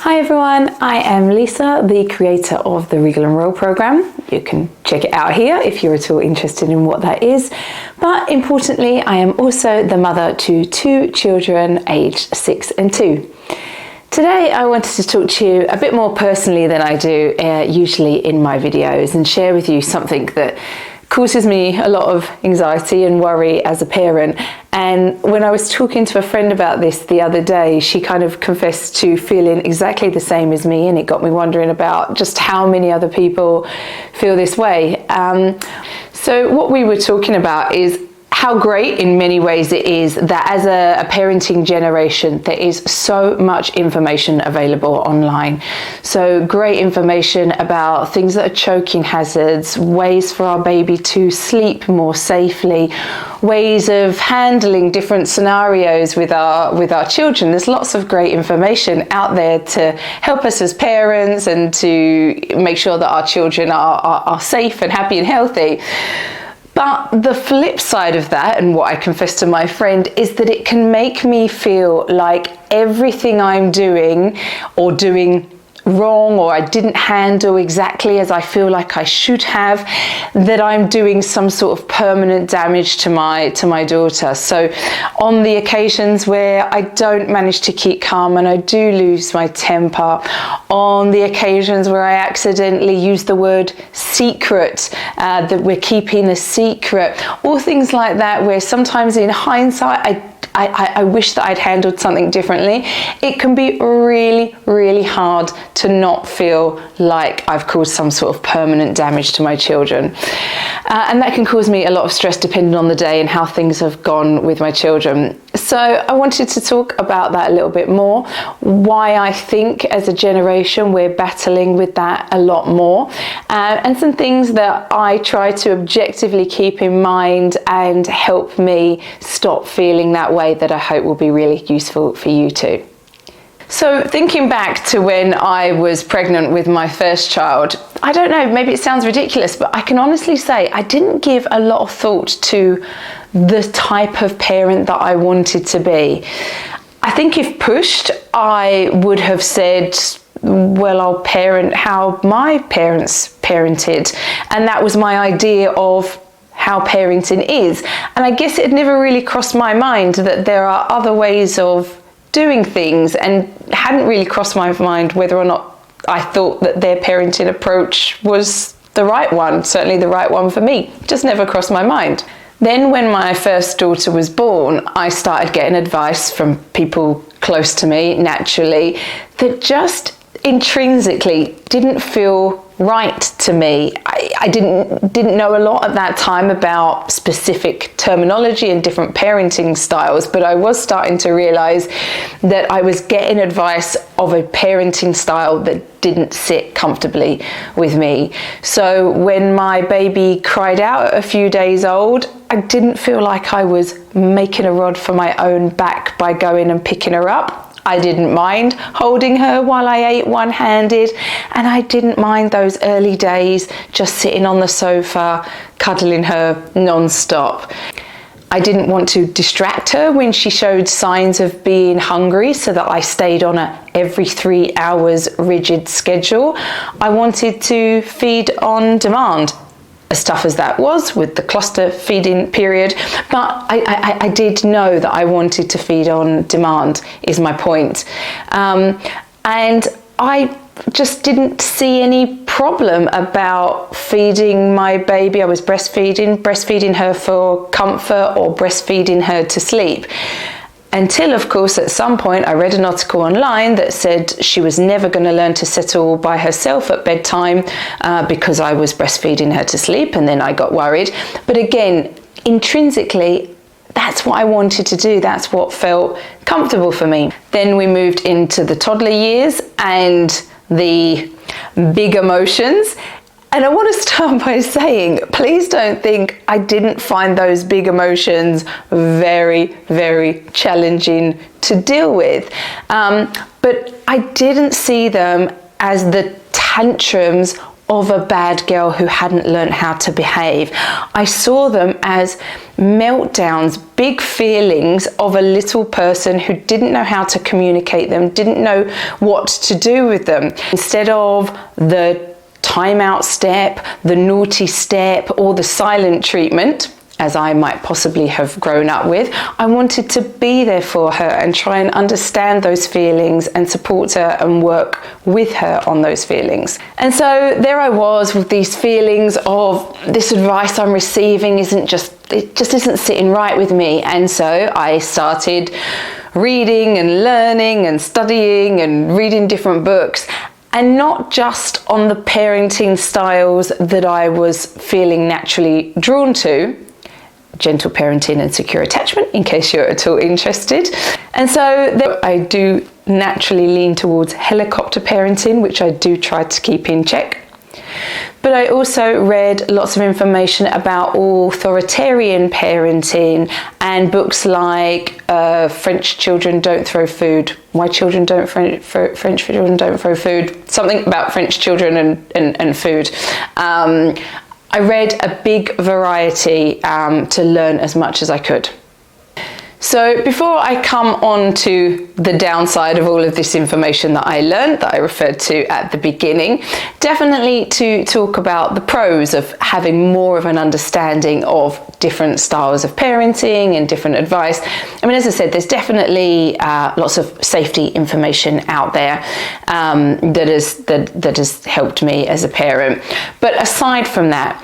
Hi everyone, I am Lisa, the creator of the Regal and Roll program. You can check it out here if you're at all interested in what that is. But importantly, I am also the mother to two children aged 6 and 2. Today I wanted to talk to you a bit more personally than I do usually in my videos and share with you something that causes me a lot of anxiety and worry as a parent. And when I was talking to a friend about this the other day, she kind of confessed to feeling exactly the same as me, and it got me wondering about just how many other people feel this way. So what we were talking about is how great in many ways it is that as a parenting generation there is so much information available online. So great information about things that are choking hazards, ways for our baby to sleep more safely, ways of handling different scenarios with our children. There's lots of great information out there to help us as parents and to make sure that our children are safe and happy and healthy. But the flip side of that, and what I confessed to my friend, is that it can make me feel like everything I'm doing or doing wrong, or I didn't handle exactly as I feel like I should have, that I'm doing some sort of permanent damage to my daughter. So on the occasions where I don't manage to keep calm and I do lose my temper, on the occasions where I accidentally use the word secret, that we're keeping a secret, or things like that, where sometimes in hindsight I wish that I'd handled something differently. It can be really, really hard to not feel like I've caused some sort of permanent damage to my children. And that can cause me a lot of stress depending on the day and how things have gone with my children. So I wanted to talk about that a little bit more, why I think as a generation we're battling with that a lot more, and some things that I try to objectively keep in mind and help me stop feeling that way, that I hope will be really useful for you too. So thinking back to when I was pregnant with my first child, I don't know, maybe it sounds ridiculous, but I can honestly say I didn't give a lot of thought to the type of parent that I wanted to be. I think if pushed, I would have said, well, I'll parent how my parents parented. And that was my idea of how parenting is. And I guess it had never really crossed my mind that there are other ways of doing things, and hadn't really crossed my mind whether or not I thought that their parenting approach was the right one, certainly the right one for me. Just never crossed my mind. Then when my first daughter was born, I started getting advice from people close to me, naturally, that just intrinsically didn't feel right to me. I didn't know a lot at that time about specific terminology and different parenting styles, but I was starting to realize that I was getting advice of a parenting style that didn't sit comfortably with me. So when my baby cried out at a few days old, I didn't feel like I was making a rod for my own back by going and picking her up. I didn't mind holding her while I ate one-handed, and I didn't mind those early days just sitting on the sofa, cuddling her non-stop. I didn't want to distract her when she showed signs of being hungry, so that I stayed on a every 3 hours rigid schedule. I wanted to feed on demand, as tough as that was with the cluster feeding period, but I did know that I wanted to feed on demand, is my point. And I just didn't see any problem about feeding my baby. I was breastfeeding her for comfort or breastfeeding her to sleep. Until, of course, at some point I read an article online that said she was never going to learn to settle by herself at bedtime because I was breastfeeding her to sleep, and then I got worried. But again, intrinsically, that's what I wanted to do. That's what felt comfortable for me. Then we moved into the toddler years and the big emotions. And I want to start by saying, please don't think I didn't find those big emotions very, very challenging to deal with. But I didn't see them as the tantrums of a bad girl who hadn't learned how to behave. I saw them as meltdowns, big feelings of a little person who didn't know how to communicate them, didn't know what to do with them. Instead of the timeout step, the naughty step, or the silent treatment, as I might possibly have grown up with, I wanted to be there for her and try and understand those feelings and support her and work with her on those feelings. And so there I was with these feelings of this advice I'm receiving it just isn't sitting right with me. And so I started reading and learning and studying and reading different books, and not just on the parenting styles that I was feeling naturally drawn to, gentle parenting and secure attachment, in case you're at all interested. And so I do naturally lean towards helicopter parenting, which I do try to keep in check. But I also read lots of information about authoritarian parenting and books like French Children Don't Throw Food, Why Children Don't French Children Don't Throw Food, something about French children and food. I read a big variety to learn as much as I could. So before I come on to the downside of all of this information that I learned, that I referred to at the beginning, definitely to talk about the pros of having more of an understanding of different styles of parenting and different advice. I mean, as I said, there's definitely lots of safety information out there that has helped me as a parent. But aside from that,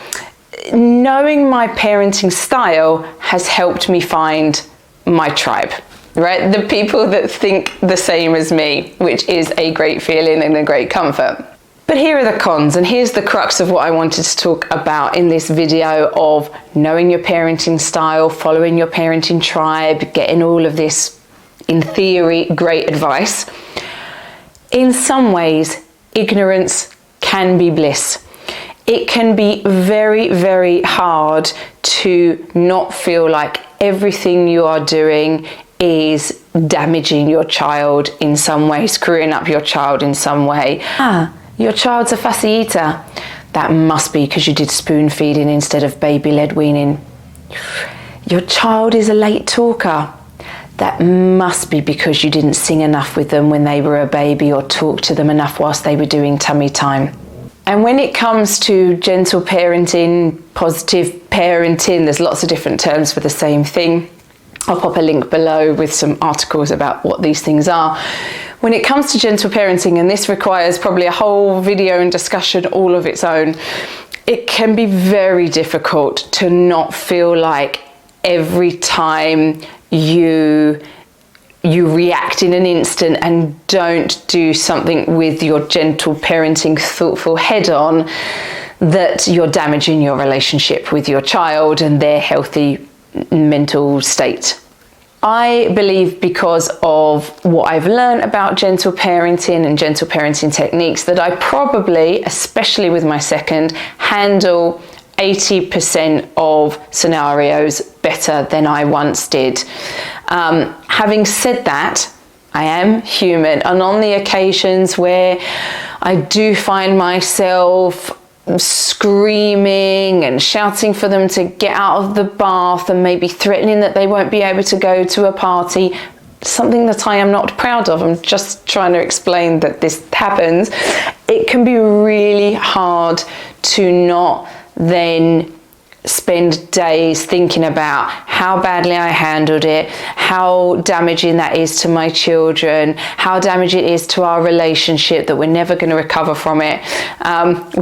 knowing my parenting style has helped me find my tribe, right? The people that think the same as me, which is a great feeling and a great comfort. But here are the cons, and here's the crux of what I wanted to talk about in this video of knowing your parenting style, following your parenting tribe, getting all of this, in theory, great advice. In some ways, ignorance can be bliss. It can be very, very hard to not feel like everything you are doing is damaging your child in some way, screwing up your child in some way. Your child's a fussy eater. That must be because you did spoon feeding instead of baby led weaning. Your child is a late talker. That must be because you didn't sing enough with them when they were a baby or talk to them enough whilst they were doing tummy time. And when it comes to gentle parenting, positive parenting, there's lots of different terms for the same thing. I'll pop a link below with some articles about what these things are. When it comes to gentle parenting, and this requires probably a whole video and discussion all of its own, it can be very difficult to not feel like every time you react in an instant and don't do something with your gentle parenting thoughtful head on, that you're damaging your relationship with your child and their healthy mental state. I believe, because of what I've learned about gentle parenting and gentle parenting techniques, that I probably, especially with my second, handle 80% of scenarios better than I once did. Having said that, I am human, and on the occasions where I do find myself screaming and shouting for them to get out of the bath and maybe threatening that they won't be able to go to a party, something that I am not proud of, I'm just trying to explain that this happens, it can be really hard to not then spend days thinking about how badly I handled it, how damaging that is to my children, how damaging it is to our relationship, that we're never going to recover from it,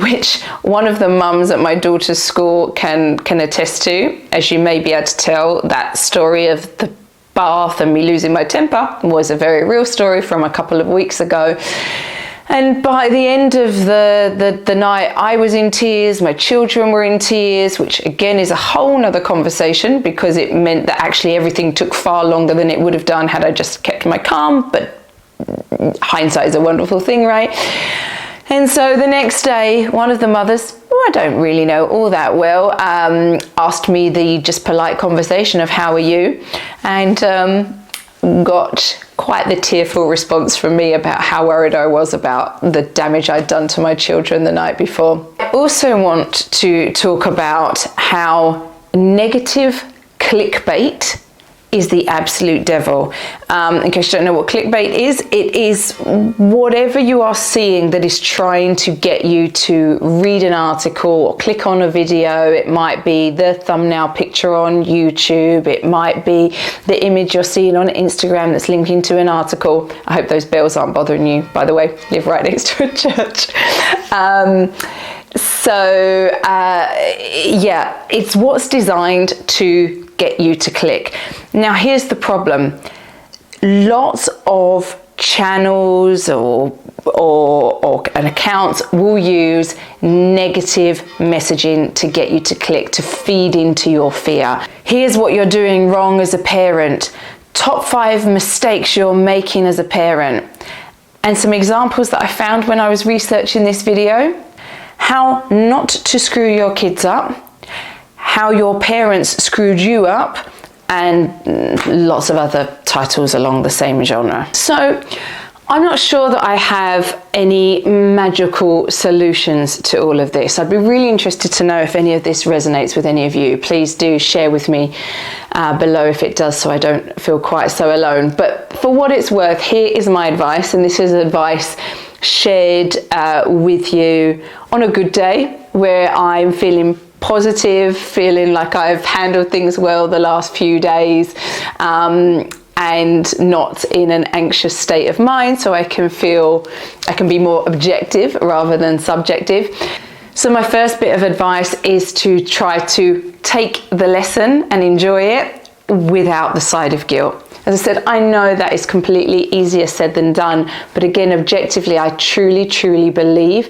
which one of the mums at my daughter's school can attest to. As you may be able to tell, that story of the bath and me losing my temper was a very real story from a couple of weeks ago. And by the end of the night, I was in tears, my children were in tears, which again is a whole nother conversation, because it meant that actually everything took far longer than it would have done had I just kept my calm, but hindsight is a wonderful thing, right? And so the next day, one of the mothers, who I don't really know all that well, asked me the just polite conversation of how are you? And got quite the tearful response from me about how worried I was about the damage I'd done to my children the night before. I also want to talk about how negative clickbait is the absolute devil. In case you don't know what clickbait is, it is whatever you are seeing that is trying to get you to read an article or click on a video. It might be the thumbnail picture on YouTube. It might be the image you're seeing on Instagram that's linking to an article. I hope those bells aren't bothering you, by the way. Live right next to a church. Yeah, it's what's designed to get you to click. Now here's the problem. Lots of channels or accounts will use negative messaging to get you to click, to feed into your fear. Here's what you're doing wrong as a parent. Top 5 mistakes you're making as a parent. And some examples that I found when I was researching this video. How not to screw your kids up, how your parents screwed you up, and lots of other titles along the same genre. So I'm not sure that I have any magical solutions to all of this. I'd be really interested to know if any of this resonates with any of you. Please do share with me below if it does, so I don't feel quite so alone. But for what it's worth, here is my advice, and this is advice shared with you on a good day where I'm feeling positive, feeling like I've handled things well the last few days, and not in an anxious state of mind, so I can be more objective rather than subjective. So my first bit of advice is to try to take the lesson and enjoy it without the side of guilt. As I said, I know that is completely easier said than done, but again, objectively, I truly believe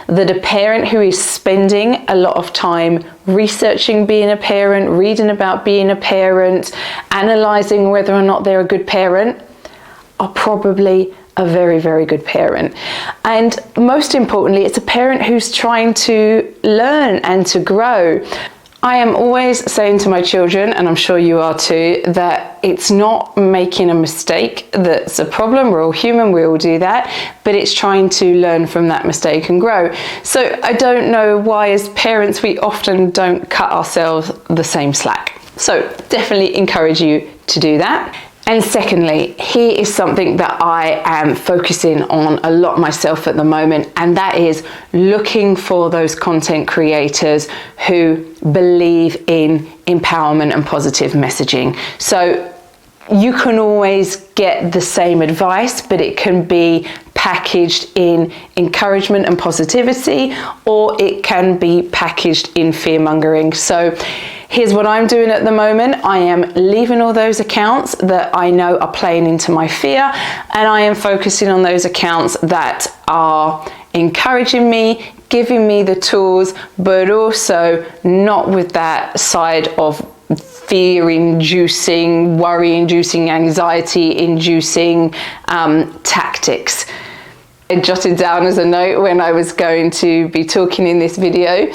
that a parent who is spending a lot of time researching being a parent, reading about being a parent, analysing whether or not they're a good parent, are probably a very good parent. And most importantly, it's a parent who's trying to learn and to grow. I am always saying to my children, and I'm sure you are too, that it's not making a mistake that's a problem. We're all human, we all do that, but it's trying to learn from that mistake and grow. So I don't know why as parents we often don't cut ourselves the same slack. So definitely encourage you to do that. And secondly, here is something that I am focusing on a lot myself at the moment, and that is looking for those content creators who believe in empowerment and positive messaging. So you can always get the same advice, but it can be packaged in encouragement and positivity, or it can be packaged in fear-mongering. So here's what I'm doing at the moment. I am leaving all those accounts that I know are playing into my fear, and I am focusing on those accounts that are encouraging me, giving me the tools, but also not with that side of fear-inducing, worry-inducing, anxiety-inducing tactics. I jotted down as a note when I was going to be talking in this video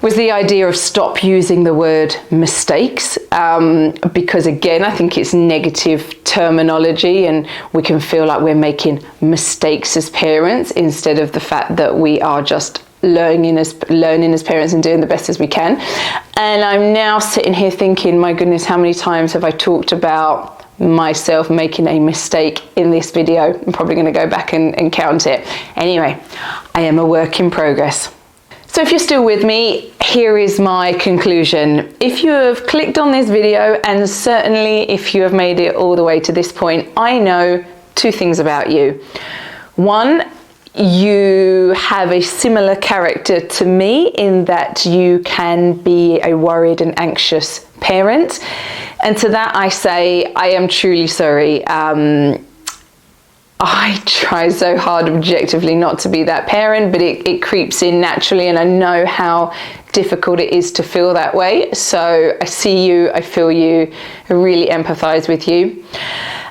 was the idea of stop using the word mistakes, because again, I think it's negative terminology and we can feel like we're making mistakes as parents instead of the fact that we are just learning as parents and doing the best as we can. And I'm now sitting here thinking, my goodness, how many times have I talked about myself making a mistake in this video? I'm probably going to go back and count it. Anyway, I am a work in progress. So if you're still with me, here is my conclusion. If you have clicked on this video, and certainly if you have made it all the way to this point, I know 2 things about you. One, you have a similar character to me in that you can be a worried and anxious parent. And to that I say, I am truly sorry. I try so hard objectively not to be that parent, but it creeps in naturally, and I know how difficult it is to feel that way. So I see you, I feel you, I really empathize with you.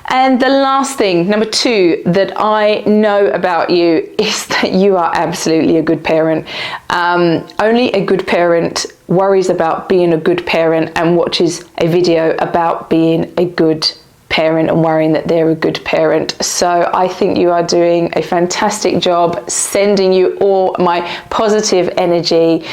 And the last thing, number 2, that I know about you is that you are absolutely a good parent. Only a good parent worries about being a good parent and watches a video about being a good parent and worrying that they're a good parent. So I think you are doing a fantastic job, sending you all my positive energy,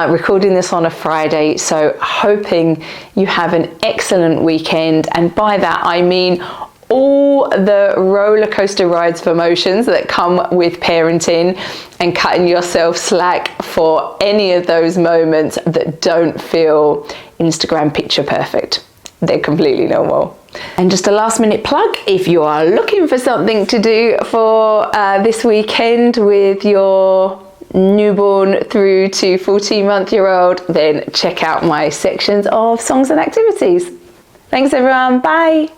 recording this on a Friday. So hoping you have an excellent weekend. And by that, I mean all the roller coaster rides of emotions that come with parenting, and cutting yourself slack for any of those moments that don't feel Instagram picture perfect. They're completely normal. And just a last minute plug, if you are looking for something to do for this weekend with your newborn through to 14-month-old, then check out my sections of songs and activities. Thanks everyone, bye.